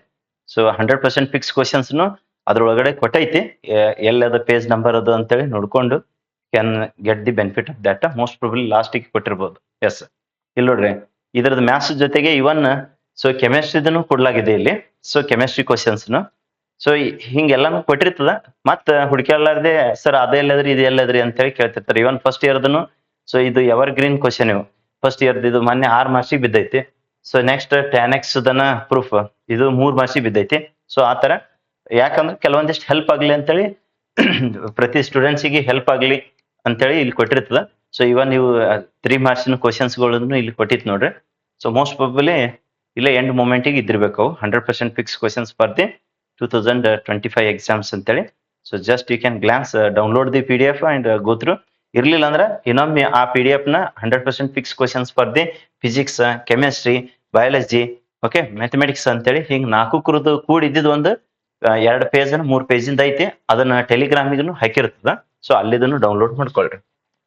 ಸೊ 100% ಫಿಕ್ಸ್ ಕ್ವಶನ್ಸ್ನು ಅದ್ರೊಳಗಡೆ ಕೊಟ್ಟೈತಿ. ಎಲ್ಲದ ಪೇಜ್ ನಂಬರ್ ಅದು ಅಂತೇಳಿ ನೋಡ್ಕೊಂಡು can get the benefit of that. Most probably ಲಾಸ್ಟಿಗೆ ಕೊಟ್ಟಿರ್ಬೋದು. ಎಸ್, ಇಲ್ಲಿ ನೋಡ್ರಿ ಇದ್ರದ್ದು ಮ್ಯಾಥ್ಸ್ ಜೊತೆಗೆ ಇವನ್ ಸೊ ಕೆಮಿಸ್ಟ್ರಿದನು ಕೊಡ್ಲಾಗಿದೆ ಇಲ್ಲಿ. ಸೊ ಕೆಮಿಸ್ಟ್ರಿ ಕ್ವಶನ್ಸ್ನು ಸೊ ಹಿಂಗೆಲ್ಲಾನು ಕೊಟ್ಟಿರ್ತದ. ಮತ್ತ ಹುಡುಕ್ಯಾಡ್ಲಾರ್ದೆ ಸರ್ ಅದೇ ಎಲ್ಲದ್ರಿ ಇದು ಎಲ್ಲದ್ರಿ ಅಂತೇಳಿ ಕೇಳ್ತಿರ್ತಾರೆ. ಇವನ್ ಫಸ್ಟ್ ಇಯರ್ದನು ಸೊ ಇದು ಎವರ್ ಗ್ರೀನ್ ಕ್ವಶನ್. ಇವು ಫಸ್ಟ್ ಇಯರ್ದು ಇದು ಮೊನ್ನೆ 6 ಮಾರ್ಕ್ಸಿಗೆ ಬಿದ್ದೈತಿ. ಸೊ ನೆಕ್ಸ್ಟ್ TANX ದನ ಪ್ರೂಫ್ ಇದು 3 ಮಾರ್ಕ್ಸಿಗೆ ಬಿದ್ದೈತಿ. ಸೊ ಆತರ ಯಾಕಂದ್ರೆ ಕೆಲವೊಂದಿಷ್ಟು ಹೆಲ್ಪ್ ಆಗ್ಲಿ ಅಂತೇಳಿ ಪ್ರತಿ ಸ್ಟೂಡೆಂಟ್ಸಿಗೆ ಹೆಲ್ಪ್ ಆಗ್ಲಿ ಅಂತೇಳಿ ಇಲ್ಲಿ ಕೊಟ್ಟಿರ್ತದ. ಸೊ ಇವನ್ ನೀವು 3 ಮಾರ್ಕ್ಸಿನ ಕ್ವಶನ್ಸ್ ಗಳನ್ನು ಇಲ್ಲಿ ಕೊಟ್ಟಿತ್ತು ನೋಡ್ರಿ. ಸೊ ಮೋಸ್ಟ್ ಪ್ರಾಬಲಿ ಇಲ್ಲ ಎಂಡ್ ಮೂಮೆಂಟಿಗೆ ಇದ್ದಿರ್ಬೇಕು. 100% ಫಿಕ್ಸ್ ಕ್ವಶನ್ಸ್ ಸ್ಪರ್ಧೆ 2025 ಎಕ್ಸಾಮ್ಸ್ ಅಂತೇಳಿ. So just you can glance, download the PDF and go through. ಇರ್ಲಿಲ್ಲ ಅಂದ್ರೆ ಇನ್ನೊಮ್ಮೆ ಆ PDF ನ 100% ಫಿಕ್ಸ್ ಕ್ವಶನ್ಸ್ ಸ್ಪರ್ಧೆ physics, chemistry, biology, okay mathematics ಅಂತೇಳಿ ಹಿಂಗ್ 4 ಕುರದು ಕೂಡಿದ್ದು ಒಂದು 2 ಪೇಜ್ 3 ಪೇಜಿಂದ ಐತಿ ಅದನ್ನ ಟೆಲಿಗ್ರಾಮಿಗೂ ಹಾಕಿರ್ತದ ಸೊ ಅಲ್ಲಿದನ್ನು ಡೌನ್ಲೋಡ್ ಮಾಡ್ಕೊಳ್ರಿ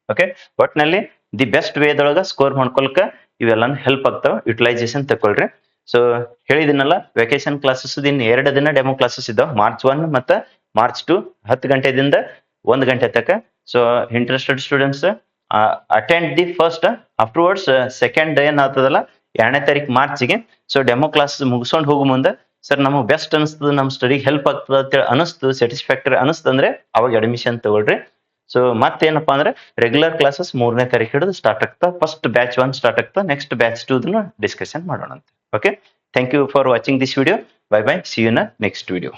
ಓಕೆ ಒಟ್ನಲ್ಲಿ ದಿ ಬೆಸ್ಟ್ ವೇದೊಳಗ ಸ್ಕೋರ್ ಮಾಡ್ಕೊಳಕ ಇವೆಲ್ಲಾನು ಹೆಲ್ಪ್ ಆಗ್ತಾವ ಯುಟಿಲೈಸೇಷನ್ ತಗೊಳ್ರಿ ಸೊ ಹೇಳಿದಿನಲ್ಲ ವೆಕೇಶನ್ ಕ್ಲಾಸಸ್ ದಿನ 2 ದಿನ ಡೆಮೋ ಕ್ಲಾಸಸ್ ಇದಾವ ಮಾರ್ಚ್ 1 ಮತ್ತು ಮಾರ್ಚ್ 2 10 ಗಂಟೆದಿಂದ 1 ಗಂಟೆ ತನಕ so interested students attend the first afterwards second day ಏನಾಗ್ತದಲ್ಲ 2ನೇ ತಾರೀಕು ಮಾರ್ಚ್ಗೆ ಸೊ ಡೆಮೋ ಕ್ಲಾಸ್ ಮುಗಿಸ್ಕೊಂಡು ಹೋಗೋ ಮುಂದೆ ಸರ್ ನಮಗೆ ಬೆಸ್ಟ್ ಅನಿಸ್ತದೆ ನಮ್ಮ ಸ್ಟಡಿ ಹೆಲ್ಪ್ ಆಗ್ತದೆ ಅಂತೇಳಿ ಅನಿಸ್ತು ಸ್ಯಾಟಿಸ್ಫ್ಯಾಕ್ಟರಿ ಅನಿಸ್ತಂದ್ರೆ ಅವಾಗ ಅಡ್ಮಿಷನ್ ತಗೊಳ್ರಿ ಸೊ ಮತ್ತೇನಪ್ಪಾ ಅಂದ್ರೆ ರೆಗ್ಯುಲರ್ ಕ್ಲಾಸಸ್ 3ನೇ ತಾರೀಕು ಹಿಡಿದು ಸ್ಟಾರ್ಟ್ ಆಗ್ತಾ ಫಸ್ಟ್ ಬ್ಯಾಚ್ 1 ಸ್ಟಾರ್ಟ್ ಆಗ್ತಾ ನೆಕ್ಸ್ಟ್ ಬ್ಯಾಚ್ 2 ಡಿಸ್ಕಷನ್ ಮಾಡೋಣ okay thank you for watching this video bye bye see you in next video